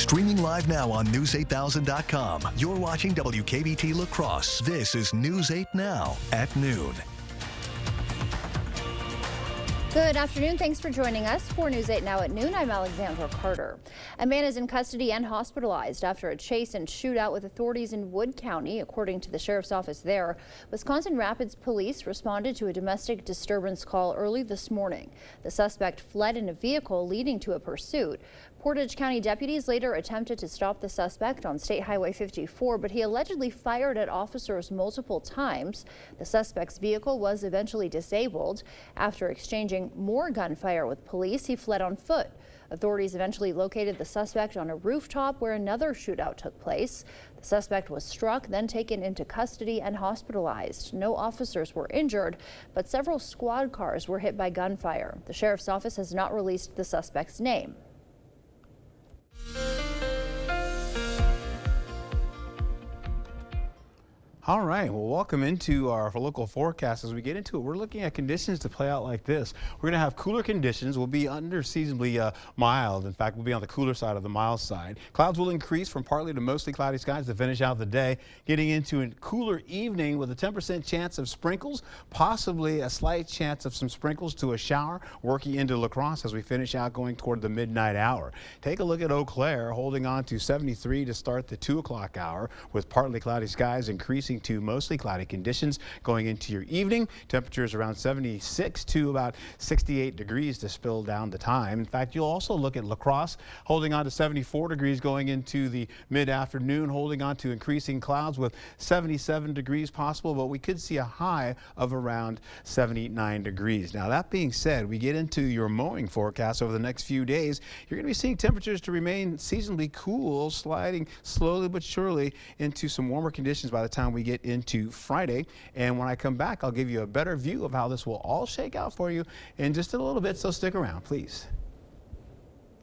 Streaming live now on News8000.com. You're watching WKBT La Crosse. This is News 8 Now at noon. Good afternoon. Thanks for joining us for News 8 Now at noon. I'm Alexandra Carter. A man is in custody and hospitalized after a chase and shootout with authorities in Wood County, according to the sheriff's office there. Wisconsin Rapids police responded to a domestic disturbance call early this morning. The suspect fled in a vehicle, leading to a pursuit. Portage County deputies later attempted to stop the suspect on State Highway 54, but he allegedly fired at officers multiple times. The suspect's vehicle was eventually disabled. After exchanging more gunfire with police, he fled on foot. Authorities eventually located the suspect on a rooftop where another shootout took place. The suspect was struck, then taken into custody and hospitalized. No officers were injured, but several squad cars were hit by gunfire. The sheriff's office has not released the suspect's name. All right, well, welcome into our local forecast. As we get into it, we're looking at conditions to play out like this. We're going to have cooler conditions. We'll be under seasonably mild. In fact, we'll be on the cooler side of the mild side. Clouds will increase from partly to mostly cloudy skies to finish out the day, getting into a cooler evening with a 10% chance of sprinkles, possibly a slight chance of some sprinkles to a shower, working into La Crosse as we finish out going toward the midnight hour. Take a look at Eau Claire, holding on to 73 to start the 2 o'clock hour, with partly cloudy skies increasing to mostly cloudy conditions going into your evening. Temperatures around 76 to about 68 degrees to spill down the time. In fact, you'll also look at La Crosse holding on to 74 degrees going into the mid-afternoon, holding on to increasing clouds with 77 degrees possible, but we could see a high of around 79 degrees. Now, that being said, we get into your mowing forecast over the next few days. You're going to be seeing temperatures to remain seasonably cool, sliding slowly but surely into some warmer conditions by the time we get into Friday. And when I come back, I'll give you a better view of how this will all shake out for you in just a little bit, so stick around, please.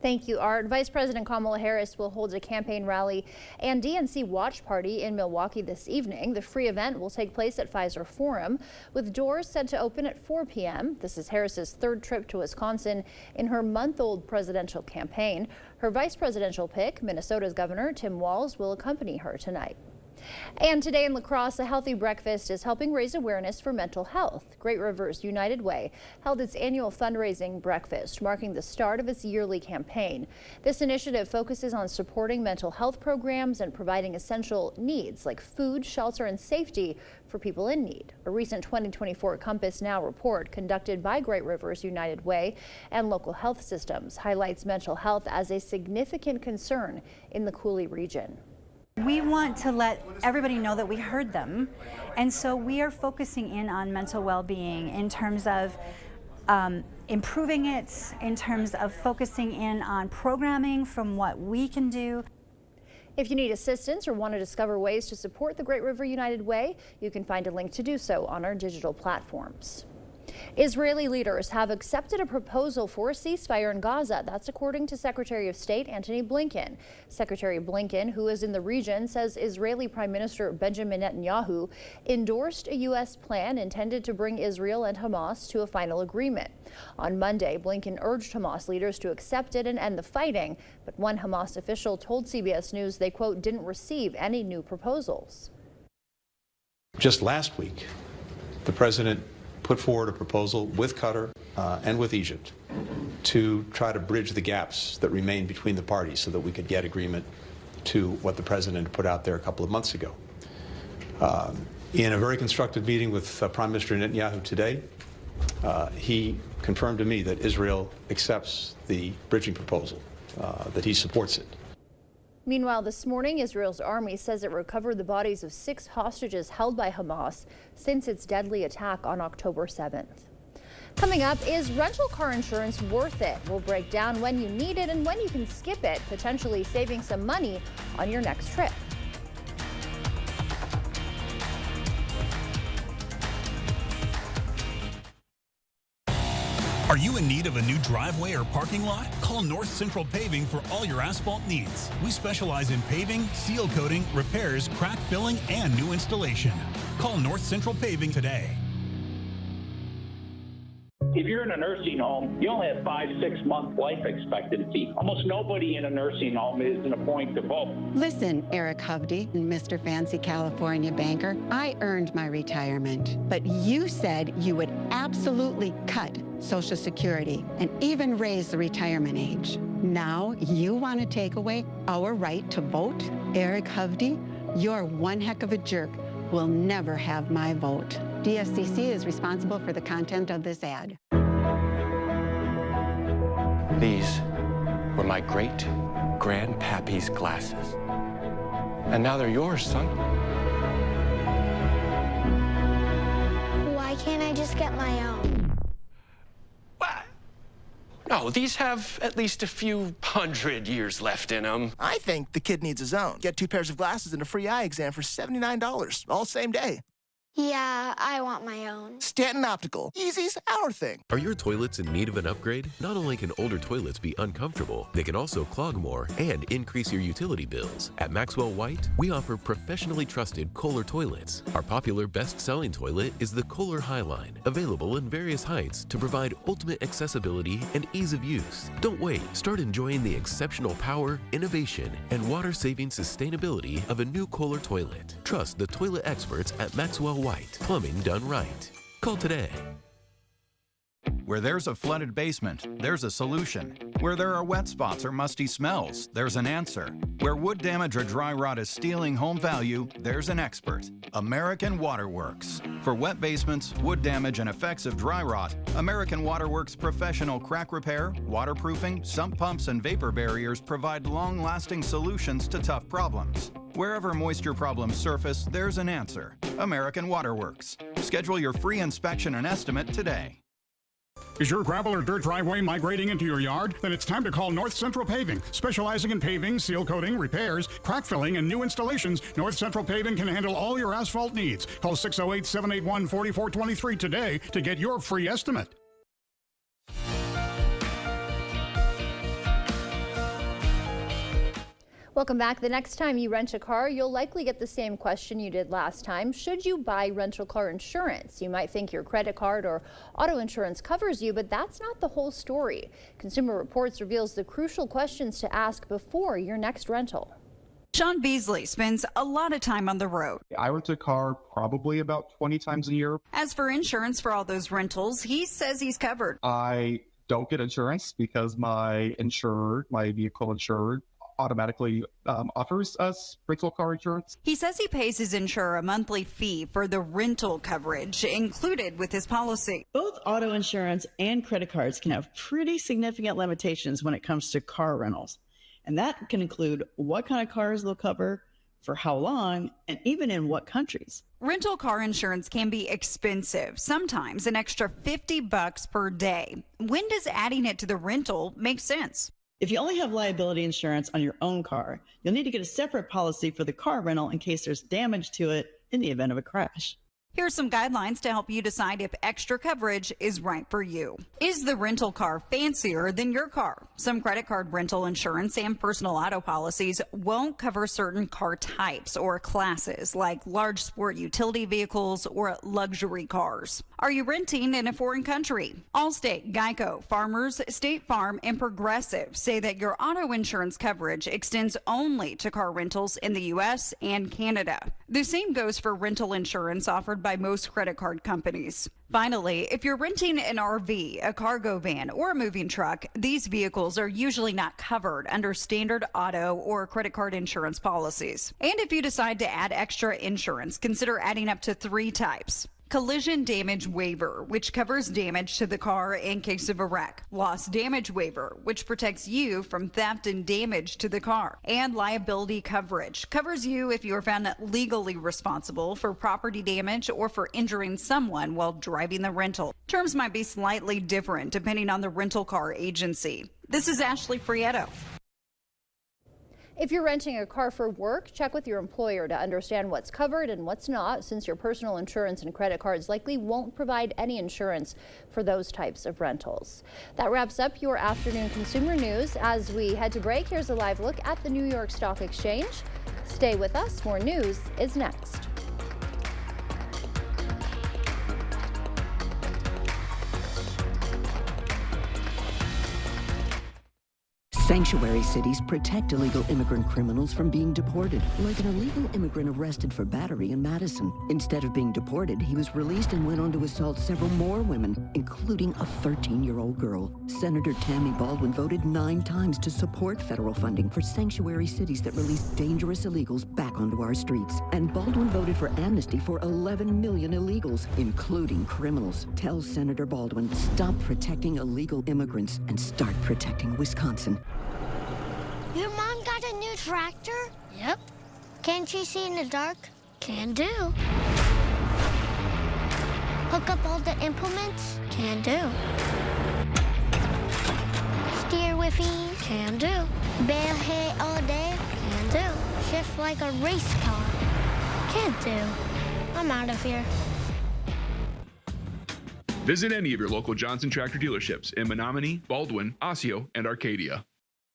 Thank you, Art. Vice President Kamala Harris will hold a campaign rally and DNC watch party in Milwaukee this evening. The free event will take place at Pfizer Forum, with doors set to open at 4 p.m. This is Harris's third trip to Wisconsin in her month-old presidential campaign. Her vice presidential pick, Minnesota's Governor Tim Walz, will accompany her tonight. And today in La Crosse, a healthy breakfast is helping raise awareness for mental health. Great Rivers United Way held its annual fundraising breakfast, marking the start of its yearly campaign. This initiative focuses on supporting mental health programs and providing essential needs like food, shelter, and safety for people in need. A recent 2024 Compass Now report conducted by Great Rivers United Way and local health systems highlights mental health as a significant concern in the Coulee region. We want to let everybody know that we heard them, and so we are focusing in on mental well-being in terms of improving it, in terms of focusing in on programming from what we can do. If you need assistance or want to discover ways to support the Great River United Way, you can find a link to do so on our digital platforms. Israeli leaders have accepted a proposal for a ceasefire in Gaza. That's according to Secretary of State Antony Blinken. Secretary Blinken, who is in the region, says Israeli Prime Minister Benjamin Netanyahu endorsed a U.S. plan intended to bring Israel and Hamas to a final agreement. On Monday, Blinken urged Hamas leaders to accept it and end the fighting, but one Hamas official told CBS News they, quote, didn't receive any new proposals. Just last week, the president put forward a proposal with Qatar and with Egypt to try to bridge the gaps that remain between the parties so that we could get agreement to what the president put out there a couple of months ago. In a very constructive meeting with Prime Minister Netanyahu today, he confirmed to me that Israel accepts the bridging proposal, that he supports it. Meanwhile, this morning, Israel's army says it recovered the bodies of 6 hostages held by Hamas since its deadly attack on October 7th. Coming up, is rental car insurance worth it? We'll break down when you need it and when you can skip it, potentially saving some money on your next trip. Are you in need of a new driveway or parking lot? Call North Central Paving for all your asphalt needs. We specialize in paving, seal coating, repairs, crack filling, and new installation. Call North Central Paving today. if you're in a nursing home, you only have 5-6 month life expectancy. Almost nobody in a nursing home is in a point to vote. Listen, Eric Hovde, Mr. Fancy California banker, I earned my retirement, but you said you would absolutely cut Social Security and even raise the retirement age. Now you want to take away our right to vote? Eric Hovde, you're one heck of a jerk. Will never have my vote. DSCC is responsible for the content of this ad. These were my great-grandpappy's glasses. And now they're yours, son. Why can't I just get my own? What? No, these have at least a few hundred years left in them. I think the kid needs his own. Get 2 pairs of glasses and a free eye exam for $79, all same day. Yeah, I want my own. Stanton Optical. Easy's our thing. Are your toilets in need of an upgrade? Not only can older toilets be uncomfortable, they can also clog more and increase your utility bills. At Maxwell White, we offer professionally trusted Kohler toilets. Our popular best-selling toilet is the Kohler Highline, available in various heights to provide ultimate accessibility and ease of use. Don't wait. Start enjoying the exceptional power, innovation, and water-saving sustainability of a new Kohler toilet. Trust the toilet experts at Maxwell White. Plumbing done right. Call today. Where there's a flooded basement, there's a solution. Where there are wet spots or musty smells, there's an answer. Where wood damage or dry rot is stealing home value, there's an expert. American Waterworks. For wet basements, wood damage, and effects of dry rot, American Waterworks professional crack repair, waterproofing, sump pumps, and vapor barriers provide long-lasting solutions to tough problems. Wherever moisture problems surface, there's an answer. American Waterworks. Schedule your free inspection and estimate today. Is your gravel or dirt driveway migrating into your yard? Then it's time to call North Central Paving. Specializing in paving, seal coating, repairs, crack filling, and new installations, North Central Paving can handle all your asphalt needs. Call 608-781-4423 today to get your free estimate. Welcome back. The next time you rent a car, you'll likely get the same question you did last time. Should you buy rental car insurance? You might think your credit card or auto insurance covers you, but that's not the whole story. Consumer Reports reveals the crucial questions to ask before your next rental. Sean Beasley spends a lot of time on the road. I rent a car probably about 20 times a year. As for insurance for all those rentals, he says he's covered. I don't get insurance because my vehicle insurer, automatically offers us rental car insurance. He says he pays his insurer a monthly fee for the rental coverage included with his policy. Both auto insurance and credit cards can have pretty significant limitations when it comes to car rentals. And that can include what kind of cars they'll cover, for how long, and even in what countries. Rental car insurance can be expensive, sometimes an extra $50 per day. When does adding it to the rental make sense? If you only have liability insurance on your own car, you'll need to get a separate policy for the car rental in case there's damage to it in the event of a crash. Here's some guidelines to help you decide if extra coverage is right for you. Is the rental car fancier than your car? Some credit card rental insurance and personal auto policies won't cover certain car types or classes, like large sport utility vehicles or luxury cars. Are you renting in a foreign country? Allstate, Geico, Farmers, State Farm, and Progressive say that your auto insurance coverage extends only to car rentals in the U.S. and Canada. The same goes for rental insurance offered by most credit card companies. Finally, if you're renting an RV, a cargo van, or a moving truck, these vehicles are usually not covered under standard auto or credit card insurance policies. And if you decide to add extra insurance, consider adding up to 3 types. Collision damage waiver, which covers damage to the car in case of a wreck. Loss damage waiver, which protects you from theft and damage to the car. And liability coverage, covers you if you are found legally responsible for property damage or for injuring someone while driving the rental. Terms might be slightly different depending on the rental car agency. This is Ashley Frieto. If you're renting a car for work, check with your employer to understand what's covered and what's not, since your personal insurance and credit cards likely won't provide any insurance for those types of rentals. That wraps up your afternoon consumer news. As we head to break, here's a live look at the New York Stock Exchange. Stay with us. More news is next. Sanctuary cities protect illegal immigrant criminals from being deported, like an illegal immigrant arrested for battery in Madison. Instead of being deported, he was released and went on to assault several more women, including a 13-year-old girl. Senator Tammy Baldwin voted 9 times to support federal funding for sanctuary cities that release dangerous illegals back onto our streets. And Baldwin voted for amnesty for 11 million illegals, including criminals. Tell Senator Baldwin, stop protecting illegal immigrants and start protecting Wisconsin. Your mom got a new tractor? Yep. Can she see in the dark? Can do. Hook up all the implements? Can do. Steer with ease? Can do. Bale hay all day? Can do. Shift like a race car? Can do. I'm out of here. Visit any of your local Johnson Tractor dealerships in Menominee, Baldwin, Osseo, and Arcadia.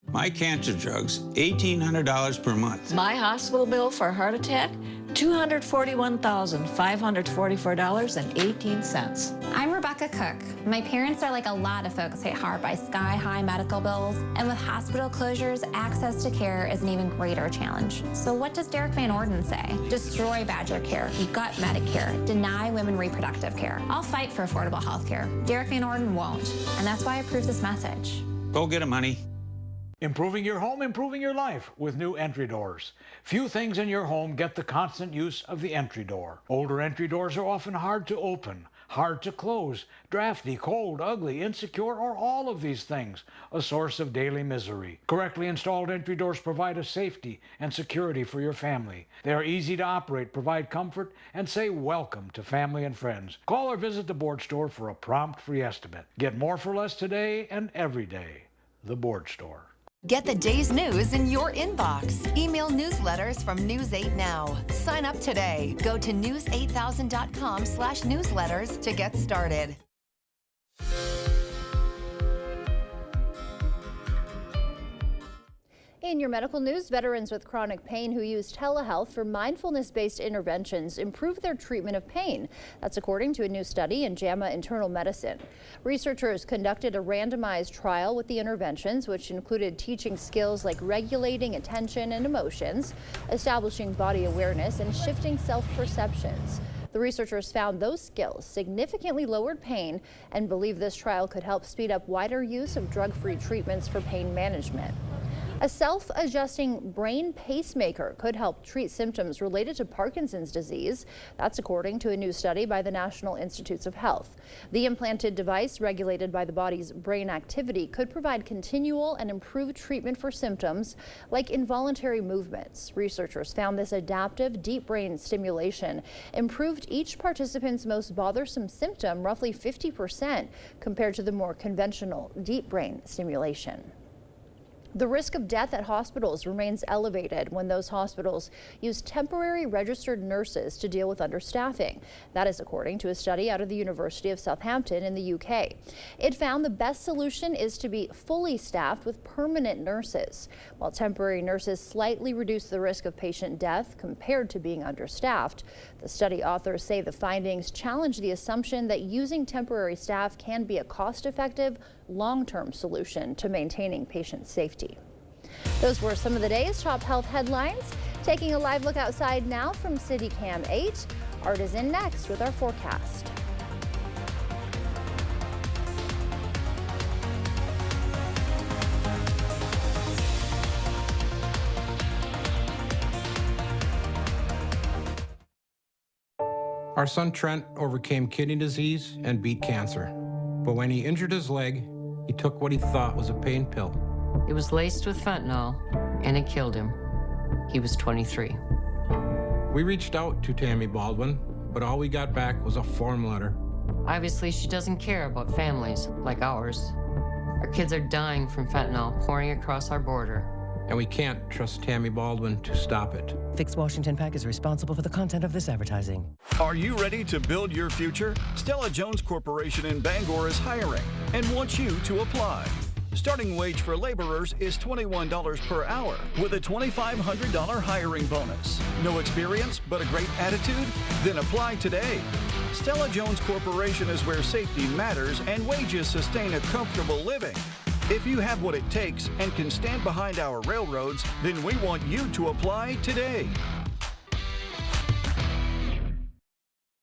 My cancer drugs, $1,800 per month. My hospital bill for a heart attack, $241,544.18. I'm Rebecca Cook. My parents are like a lot of folks hit hard by sky-high medical bills, and with hospital closures, access to care is an even greater challenge. So what does Derek Van Orden say? Destroy Badger Care, gut Medicare, deny women reproductive care. I'll fight for affordable health care. Derek Van Orden won't, and that's why I approve this message. Go get him, honey. Improving your home, improving your life with new entry doors. Few things in your home get the constant use of the entry door. Older entry doors are often hard to open, hard to close, drafty, cold, ugly, insecure, or all of these things, a source of daily misery. Correctly installed entry doors provide a safety and security for your family. They are easy to operate, provide comfort, and say welcome to family and friends. Call or visit the Board Store for a prompt free estimate. Get more for less today and every day. The Board Store. Get the day's news in your inbox. Email newsletters from News 8 Now. Sign up today. Go to news8000.com/newsletters to get started. In your medical news, veterans with chronic pain who use telehealth for mindfulness-based interventions improve their treatment of pain. That's according to a new study in JAMA Internal Medicine. Researchers conducted a randomized trial with the interventions, which included teaching skills like regulating attention and emotions, establishing body awareness, and shifting self-perceptions. The researchers found those skills significantly lowered pain and believe this trial could help speed up wider use of drug-free treatments for pain management. A self-adjusting brain pacemaker could help treat symptoms related to Parkinson's disease. That's according to a new study by the National Institutes of Health. The implanted device, regulated by the body's brain activity, could provide continual and improved treatment for symptoms like involuntary movements. Researchers found this adaptive deep brain stimulation improved each participant's most bothersome symptom roughly 50% compared to the more conventional deep brain stimulation. The risk of death at hospitals remains elevated when those hospitals use temporary registered nurses to deal with understaffing. That is according to a study out of the University of Southampton in the UK. It found the best solution is to be fully staffed with permanent nurses. While temporary nurses slightly reduce the risk of patient death compared to being understaffed, the study authors say the findings challenge the assumption that using temporary staff can be a cost-effective, long-term solution to maintaining patient safety. Those were some of the day's top health headlines. Taking a live look outside now from CityCam 8. Art is in next with our forecast. Our son Trent overcame kidney disease and beat cancer. But when he injured his leg, he took what he thought was a pain pill. It was laced with fentanyl, and it killed him. He was 23. We reached out to Tammy Baldwin, but all we got back was a form letter. Obviously, she doesn't care about families like ours. Our kids are dying from fentanyl pouring across our border. And we can't trust Tammy Baldwin to stop it. Fix Washington PAC is responsible for the content of this advertising. Are you ready to build your future? Stella Jones Corporation in Bangor is hiring and wants you to apply. Starting wage for laborers is $21 per hour with a $2,500 hiring bonus. No experience but a great attitude? Then apply today. Stella Jones Corporation is where safety matters and wages sustain a comfortable living. If you have what it takes and can stand behind our railroads, then we want you to apply today.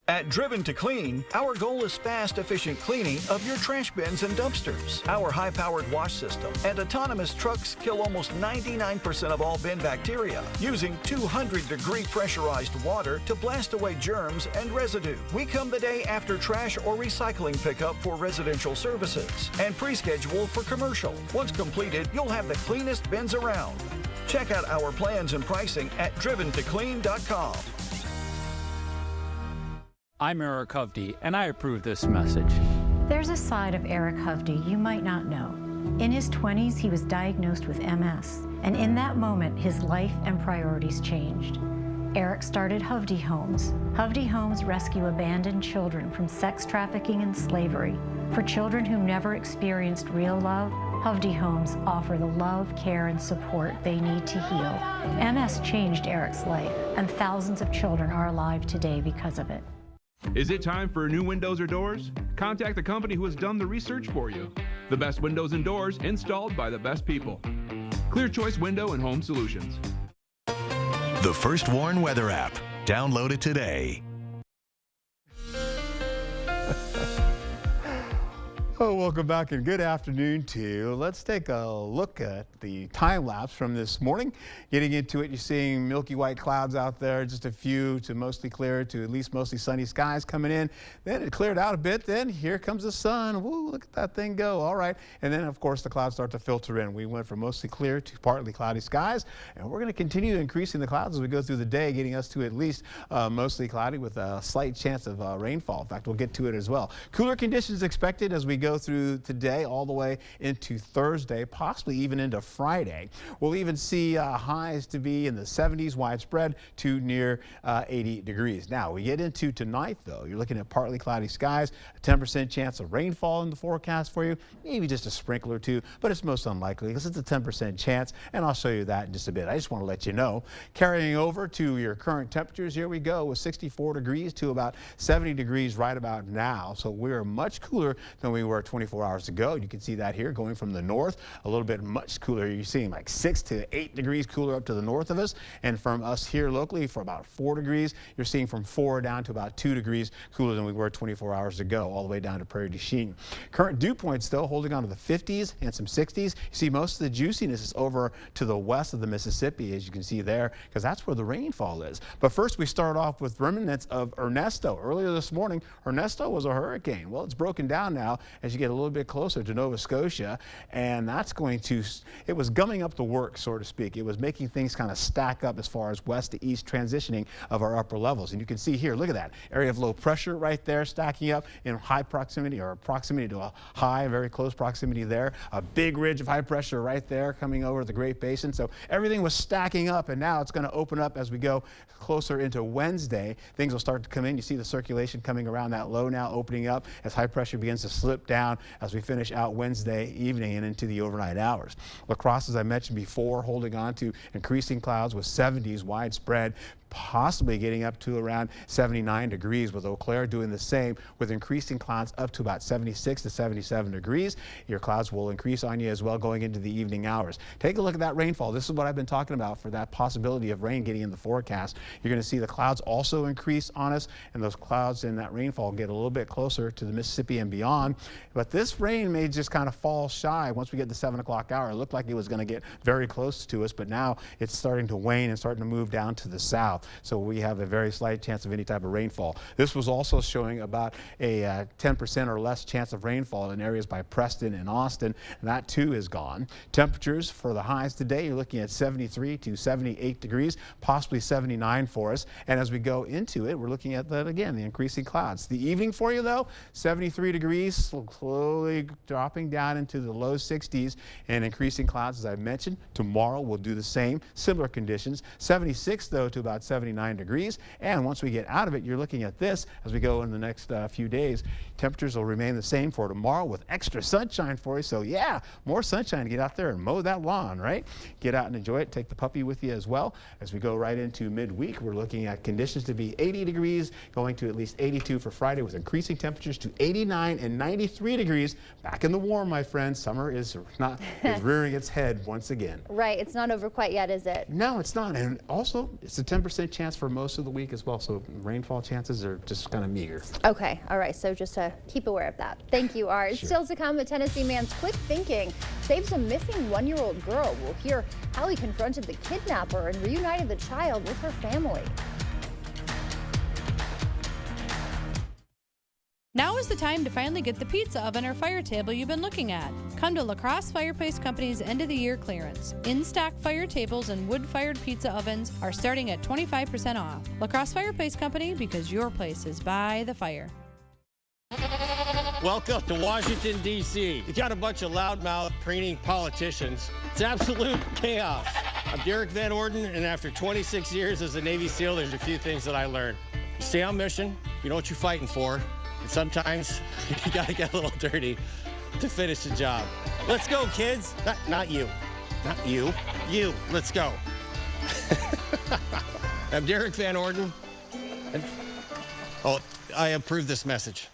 At Driven to Clean, our goal is fast, efficient cleaning of your trash bins and dumpsters. Our high-powered wash system and autonomous trucks kill almost 99% of all bin bacteria, using 200-degree pressurized water to blast away germs and residue. We come the day after trash or recycling pickup for residential services and pre-schedule for commercial. Once completed, you'll have the cleanest bins around. Check out our plans and pricing at driventoclean.com. I'm Eric Hovde, and I approve this message. There's a side of Eric Hovde you might not know. In his 20s, he was diagnosed with MS, and in that moment, his life and priorities changed. Eric started Hovde Homes. Hovde Homes rescue abandoned children from sex trafficking and slavery. For children who never experienced real love, Hovde Homes offer the love, care, and support they need to heal. MS changed Eric's life, and thousands of children are alive today because of it. Is it time for new windows or doors? Contact the company who has done the research for you. The best windows and doors installed by the best people. Clear Choice Window and Home Solutions. The First Warn Weather app. Download it today. Oh, welcome back and good afternoon to you. Let's take a look at the time lapse from this morning. Getting into it, you're seeing milky white clouds out there, just a few to mostly clear to at least mostly sunny skies coming in. Then it cleared out a bit. Then here comes the sun. Woo, look at that thing go. All right. And then, of course, the clouds start to filter in. We went from mostly clear to partly cloudy skies. And we're going to continue increasing the clouds as we go through the day, getting us to at least mostly cloudy with a slight chance of rainfall. In fact, we'll get to it as well. Cooler conditions expected as we go through today all the way into Thursday, possibly even into Friday. We'll even see highs to be in the 70s widespread to near 80 degrees. Now we get into tonight though, you're looking at partly cloudy skies, a 10% chance of rainfall in the forecast for you, maybe just a sprinkle or two, but it's most unlikely because it's a 10% chance, and I'll show you that in just a bit. I just want to let you know. Carrying over to your current temperatures, here we go with 64 degrees to about 70 degrees right about now. So we're much cooler than we were 24 hours ago. You can see that here going from the north, a little bit much cooler. You're seeing like 6 to 8 degrees cooler up to the north of us, and from us here locally for about 4 degrees, you're seeing from 4 down to about 2 degrees cooler than we were 24 hours ago, all the way down to Prairie du Chien. Current dew points though holding on to the 50s and some 60s. You see most of the juiciness is over to the west of the Mississippi, as you can see there, because that's where the rainfall is. But first we start off with remnants of Ernesto. Earlier this morning, Ernesto was a hurricane. Well, it's broken down now as you get a little bit closer to Nova Scotia, and that's going to, it was gumming up the work, so to speak. It was making things kind of stack up as far as west to east transitioning of our upper levels. And you can see here, look at that area of low pressure right there stacking up in high proximity or proximity to a high, very close proximity there. A big ridge of high pressure right there coming over the Great Basin. So everything was stacking up, and now it's going to open up as we go closer into Wednesday. Things will start to come in. You see the circulation coming around that low now, opening up as high pressure begins to slip down as we finish out Wednesday evening and into the overnight hours. La Crosse, as I mentioned before, holding on to increasing clouds with 70s widespread, possibly getting up to around 79 degrees, with Eau Claire doing the same with increasing clouds up to about 76 to 77 degrees. Your clouds will increase on you as well going into the evening hours. Take a look at that rainfall. This is what I've been talking about for that possibility of rain getting in the forecast. You're going to see the clouds also increase on us, and those clouds and that rainfall get a little bit closer to the Mississippi and beyond. But this rain may just kind of fall shy once we get the 7 o'clock hour. It looked like it was going to get very close to us, but now it's starting to wane and starting to move down to the south. So we have a very slight chance of any type of rainfall. This was also showing about a 10% or less chance of rainfall in areas by Preston and Austin, and that too is gone. Temperatures for the highs today, you're looking at 73 to 78 degrees, possibly 79 for us. And as we go into it, we're looking at that again, the increasing clouds. The evening for you though, 73 degrees, slowly dropping down into the low 60s and increasing clouds as I mentioned. Tomorrow we'll do the same, similar conditions. 76 though to about 79 degrees. And once we get out of it, you're looking at this as we go in the next few days. Temperatures will remain the same for tomorrow with extra sunshine for you. So yeah, more sunshine. Get out there and mow that lawn, right? Get out and enjoy it. Take the puppy with you as well. As we go right into midweek, we're looking at conditions to be 80 degrees, going to at least 82 for Friday with increasing temperatures to 89 and 93 degrees. Back in the warm, my friends. Summer is rearing its head once again. Right. It's not over quite yet, is it? No, it's not. And also, it's a 10% chance for most of the week as well. So rainfall chances are just kind of meager. Okay. All right. So just keep aware of that. Thank you, Art. Sure. Still to come, a Tennessee man's quick thinking saves a missing 1-year-old girl. We'll hear how he confronted the kidnapper and reunited the child with her family. Now is the time to finally get the pizza oven or fire table you've been looking at. Come to La Crosse Fireplace Company's end of the year clearance. In-stock fire tables and wood-fired pizza ovens are starting at 25% off. La Crosse Fireplace Company, because your place is by the fire. Welcome to Washington, D.C. You got a bunch of loudmouth, preening politicians. It's absolute chaos. I'm Derek Van Orden, and after 26 years as a Navy SEAL, there's a few things that I learned. You stay on mission, you know what you're fighting for, and sometimes you gotta get a little dirty to finish the job. Let's go, kids. Not you. Not you. You. Let's go. I'm Derek Van Orden. I approve this message.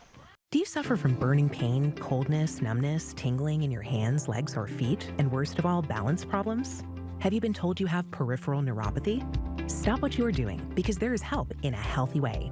Do you suffer from burning pain, coldness, numbness, tingling in your hands, legs, or feet, and worst of all, balance problems? Have you been told you have peripheral neuropathy? Stop what you are doing, because there is help in a healthy way.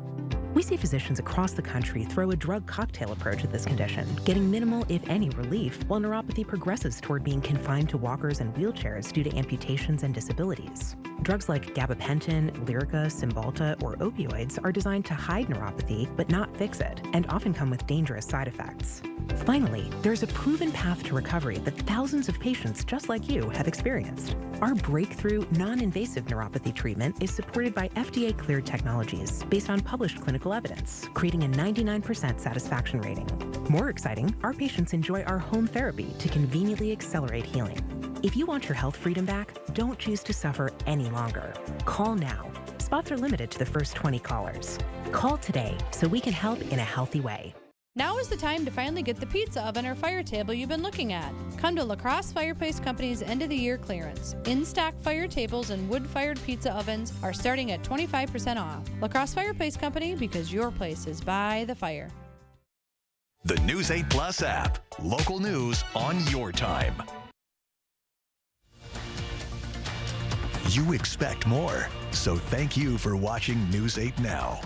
We see physicians across the country throw a drug cocktail approach at this condition, getting minimal, if any, relief, while neuropathy progresses toward being confined to walkers and wheelchairs due to amputations and disabilities. Drugs like gabapentin, Lyrica, Cymbalta, or opioids are designed to hide neuropathy but not fix it, and often come with dangerous side effects. Finally, there's a proven path to recovery that thousands of patients just like you have experienced. Our breakthrough, non-invasive neuropathy treatment is supported by FDA-cleared technologies based on published clinical evidence, creating a 99% satisfaction rating. More exciting, our patients enjoy our home therapy to conveniently accelerate healing. If you want your health freedom back, don't choose to suffer any longer. Call now. Spots are limited to the first 20 callers. Call today so we can help in a healthy way. Now is the time to finally get the pizza oven or fire table you've been looking at. Come to La Crosse Fireplace Company's end of the year clearance. In-stock fire tables and wood-fired pizza ovens are starting at 25% off. La Crosse Fireplace Company, because your place is by the fire. The News 8 Plus app. Local news on your time. You expect more, so thank you for watching News 8 Now.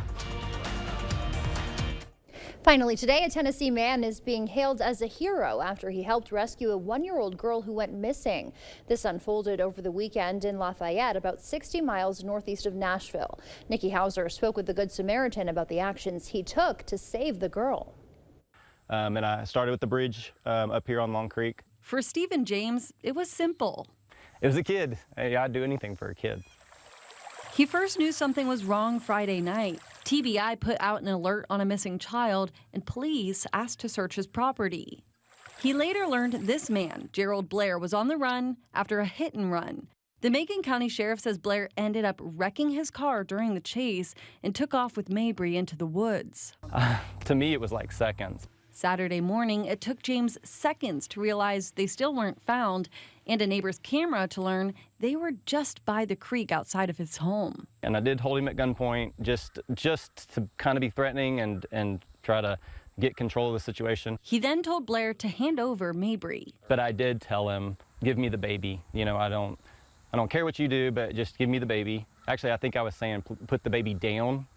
Finally today, a Tennessee man is being hailed as a hero after he helped rescue a 1-year-old girl who went missing. This unfolded over the weekend in Lafayette, about 60 miles northeast of Nashville. Nikki Hauser spoke with the Good Samaritan about the actions he took to save the girl. And I started with the bridge up here on Long Creek. For Stephen James, it was simple. It was a kid. Hey, I'd do anything for a kid. He first knew something was wrong Friday night. TBI put out an alert on a missing child, and police asked to search his property. He later learned this man, Gerald Blair, was on the run after a hit and run. The Macon County Sheriff says Blair ended up wrecking his car during the chase and took off with Mabry into the woods. To me, it was like seconds. Saturday morning, it took James seconds to realize they still weren't found, and a neighbor's camera to learn they were just by the creek outside of his home. And I did hold him at gunpoint just to kind of be threatening and try to get control of the situation. He then told Blair to hand over Mabry. But I did tell him, give me the baby. You know, I don't care what you do, but just give me the baby. Actually, I think I was saying put the baby down,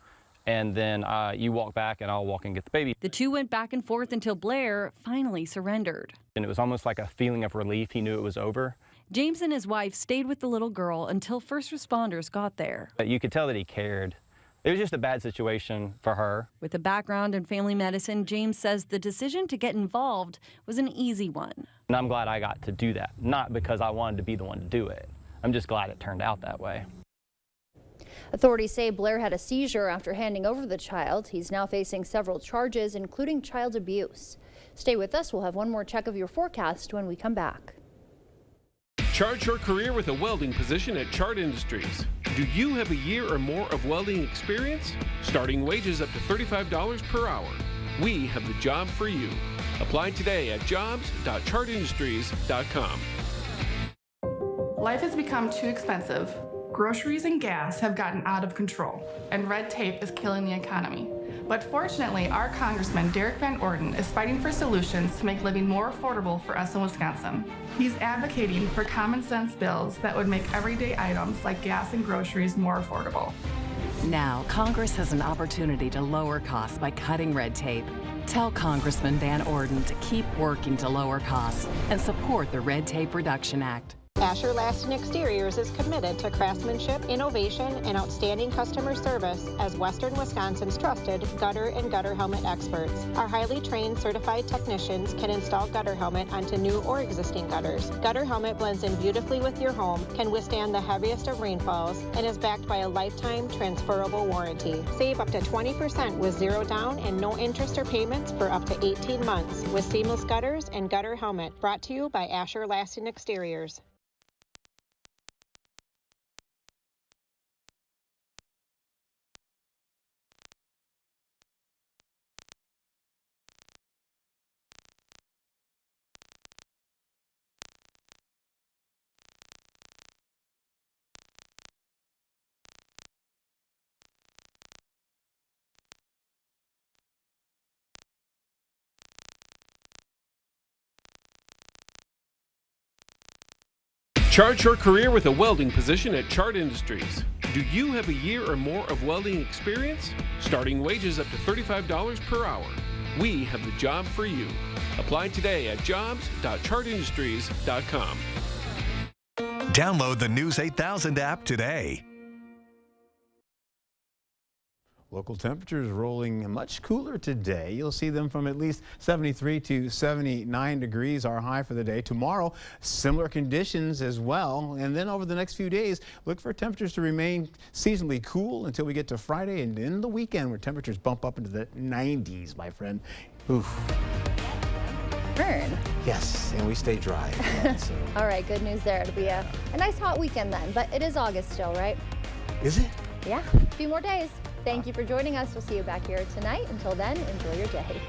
and then you walk back and I'll walk and get the baby. The two went back and forth until Blair finally surrendered. And it was almost like a feeling of relief. He knew it was over. James and his wife stayed with the little girl until first responders got there. But you could tell that he cared. It was just a bad situation for her. With a background in family medicine, James says the decision to get involved was an easy one. And I'm glad I got to do that, not because I wanted to be the one to do it. I'm just glad it turned out that way. Authorities say Blair had a seizure after handing over the child. He's now facing several charges, including child abuse. Stay with us. We'll have one more check of your forecast when we come back. Chart your career with a welding position at Chart Industries. Do you have a year or more of welding experience? Starting wages up to $35 per hour. We have the job for you. Apply today at jobs.chartindustries.com. Life has become too expensive. Groceries and gas have gotten out of control, and red tape is killing the economy. But fortunately, our Congressman, Derek Van Orden, is fighting for solutions to make living more affordable for us in Wisconsin. He's advocating for common sense bills that would make everyday items like gas and groceries more affordable. Now, Congress has an opportunity to lower costs by cutting red tape. Tell Congressman Van Orden to keep working to lower costs and support the Red Tape Reduction Act. Asher Lasting Exteriors is committed to craftsmanship, innovation, and outstanding customer service as Western Wisconsin's trusted gutter and gutter helmet experts. Our highly trained certified technicians can install gutter helmet onto new or existing gutters. Gutter helmet blends in beautifully with your home, can withstand the heaviest of rainfalls, and is backed by a lifetime transferable warranty. Save up to 20% with zero down and no interest or payments for up to 18 months with seamless gutters and gutter helmet. Brought to you by Asher Lasting Exteriors. Chart your career with a welding position at Chart Industries. Do you have a year or more of welding experience? Starting wages up to $35 per hour. We have the job for you. Apply today at jobs.chartindustries.com. Download the News 8000 app today. Local temperatures rolling much cooler today. You'll see them from at least 73 to 79 degrees, our high for the day. Tomorrow, similar conditions as well. And then over the next few days, look for temperatures to remain seasonally cool until we get to Friday and in the weekend where temperatures bump up into the 90s, my friend. Oof. Burn. Yes, and we stay dry. So. All right, good news there. It'll be a nice hot weekend then, but it is August still, right? Is it? Yeah, a few more days. Thank you for joining us. We'll see you back here tonight. Until then, enjoy your day.